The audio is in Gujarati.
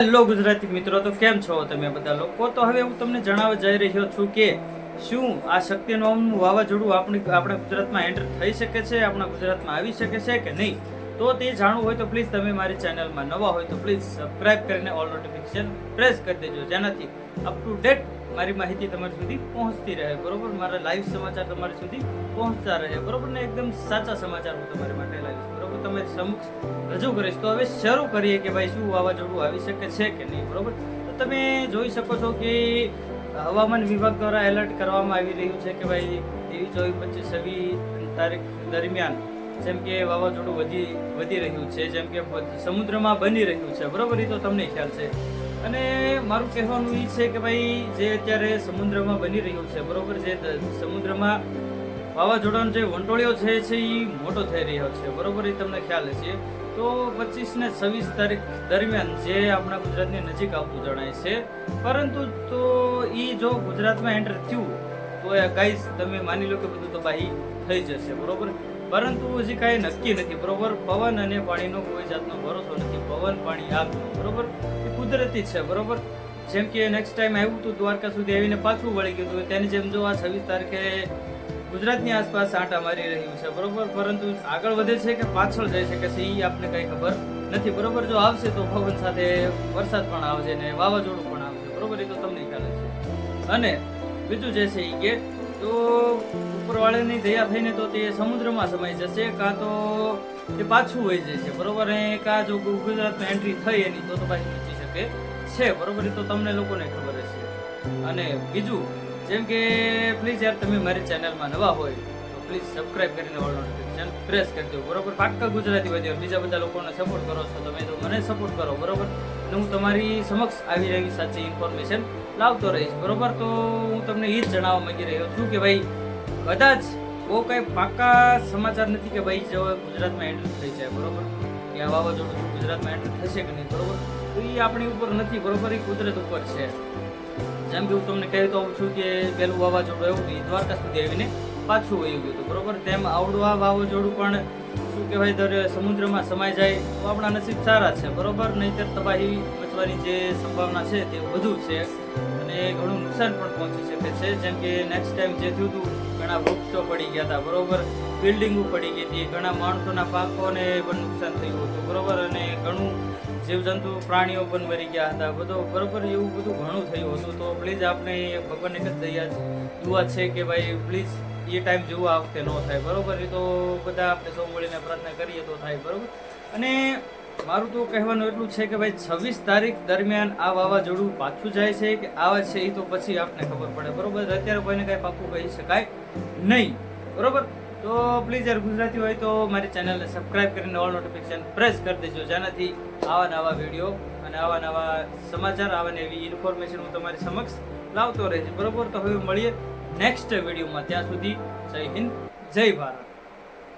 હેલો ગુજરાતી મિત્રો, તો કેમ છો તમે બધા લોકો? તો હવે હું તમને જણાવવા જઈ રહ્યો છું કે શું આ શક્તિનું વાવાઝોડું આપણા ગુજરાતમાં એન્ટર થઈ શકે છે, આપણા ગુજરાતમાં આવી શકે છે કે નહીં? તો તે જાણવું હોય તો પ્લીઝ તમે મારી ચેનલમાં નવા હોય તો પ્લીઝ સબસ્ક્રાઇબ કરીને ઓલ નોટિફિકેશન પ્રેસ કરી દેજો, જેનાથી અપ ટુ ડેટ મારી માહિતી તમારી સુધી પહોંચતી રહે, બરોબર? મારા લાઈવ સમાચાર તમારી સુધી પહોંચતા રહે, બરોબર ને? એકદમ સાચા સમાચાર હું તમારી માટે લાવીશ, બરોબર? તમારી સમક્ષ રજૂ કરીશ. તો હવે શરૂ કરીએ કે ભાઈ શું વાવાઝોડું આવી શકે છે કે નહીં, બરોબર? તો તમે જોઈ શકો છો કે હવામાન વિભાગ દ્વારા એલર્ટ કરવામાં આવી રહ્યું છે કે ભાઈ 23, 24, 25 તારીખ દરમિયાન જેમ કે વાવાઝોડું વધી રહ્યું છે, જેમ કે સમુદ્રમાં બની રહ્યું છે, બરોબર? એ તો તમને ખ્યાલ છે. અને મારું કહેવાનું એ છે કે ભાઈ જે અત્યારે સમુદ્રમાં બની રહ્યું છે, બરોબર, જે સમુદ્રમાં વાવાઝોડાનો જે વંટોળિયો છે એ મોટો થઈ રહ્યો છે, બરોબર? એ તમને ખ્યાલ હશે. તો 25 ને 26 તારીખ દરમિયાન જે આપણા ગુજરાતની નજીક આવતું જણાય છે, પરંતુ તો એ જો ગુજરાતમાં એન્ટર થયું તો ગાઈસ તમે માની લો કે બધું તબાહી થઈ જશે, બરોબર? પરંતુ હજી કાંઈ નક્કી નથી, બરોબર? પવન અને પાણીનો કોઈ જાતનો ભરોસો નથી. પવન, પાણી, આગનો, બરોબર, એ કુદરતી છે, બરોબર? જેમ કે નેક્સ્ટ ટાઈમ આવ્યું હતું દ્વારકા સુધી આવીને પાછું વળી ગયું હતું, તેની જેમ જો આ 26 તારીખે ગુજરાતની આસપાસ આંટા મારી રહ્યું છે, બરોબર? પરંતુ આગળ વધે છે કે પાછળ જઈ શકે છે એ આપને કંઈ ખબર નથી, બરોબર? જો આવશે તો પવન સાથે વરસાદ પણ આવશે ને વાવાઝોડું પણ આવશે, બરોબર? એ તો તમને ખ્યાલ છે. અને બીજું જે છે એ કે તો ઉપરવાળાની દયા થઈને તો તે સમુદ્રમાં સમાઈ જશે, કાં તો તે પાછું વહી જશે, બરોબર? કાં જો ગુજરાતમાં એન્ટ્રી થઈ એની તો પાછી પહોંચી શકે છે, બરોબર? એ તો તમને લોકોને ખબર હશે. અને બીજું જેમ કે પ્લીઝ યાર તમે મારી ચેનલમાં નવા હોય તો પ્લીઝ સબસ્ક્રાઇબ કરીને ઓલ નોટિફિકેશન પ્રેસ કરી દો, બરોબર? પાક્કા ગુજરાતી વિડીયો બીજા બધા લોકોને સપોર્ટ કરો છો તમે, તો મને સપોર્ટ કરો, બરોબર? અને હું તમારી સમક્ષ આવી રહી સાચી ઇન્ફોર્મેશન લાવતો રહીશ, બરોબર? તો હું તમને એ જ જણાવવા માંગી રહ્યો છું કે ભાઈ કદાચ બહુ કંઈ પાક્કા સમાચાર નથી કે ભાઈ જો ગુજરાતમાં એન્ટર થઈ જાય, બરોબર? કે આ વાવાઝોડું ગુજરાતમાં એન્ટર થશે કે નહીં, બરોબર? તો એ આપણી ઉપર નથી, બરોબર? એ કુદરત ઉપર છે. જેમ કે હું તમને કહેતો હોઉં છું કે પેલું વાવાઝોડું એવું દ્વારકા સુધી આવીને પાછું વયું ગયું હતું, બરોબર? તેમ આવડું આ વાવાઝોડું પણ શું કહેવાય દર સમુદ્રમાં સમાઈ જાય તો આપણા નસીબ સારા છે, બરોબર? નહીંતર તબાહી મચવાની જે સંભાવના છે તે વધુ છે અને ઘણું નુકસાન પણ પહોંચી શકે છે. જેમ કે નેક્સ્ટ ટાઈમ જે થયું હતું, ઘણા વૃક્ષો પડી ગયા હતા, બરોબર? બિલ્ડિંગો પડી ગઈ હતી, ઘણા માણસોના પાકોને પણ નુકસાન થયું હતું, બરોબર? અને ઘણું જીવજંતુ પ્રાણીઓ પણ મરી ગયા હતા, બધો, બરોબર? એવું બધું ઘણું થયું હતું. તો પ્લીઝ આપણે ભગવાન એક જ દુઆ છે કે ભાઈ પ્લીઝ એ ટાઈમ જેવું આ વખતે ન થાય, બરોબર? એ તો બધા આપણે સૌ મળીને પ્રાર્થના કરીએ તો થાય, બરોબર? અને મારું તો કહેવાનું એટલું છે કે ભાઈ 26 તારીખ દરમિયાન આ વાવાઝોડું પાછું જાય છે કે આવે છે એ તો પછી આપને ખબર પડે, બરોબર? અત્યારે કોઈને કાંઈ પાક્કું કહી શકાય નહીં, બરોબર? તો પ્લીઝ યાર ગુજરાતી હોય તો મારી ચેનલને સબસ્ક્રાઇબ કરીને ઓલ નોટિફિકેશન પ્રેસ કરી દેજો, જેનાથી આવા નવા વિડીયો અને આવા નવા સમાચાર, આવા નવી ઇન્ફોર્મેશન હું તમારી સમક્ષ લાવતો રહીશ, બરોબર? તો હવે મળીએ નેક્સ્ટ વિડીયોમાં. ત્યાં સુધી જય હિન્દ, જય ભારત.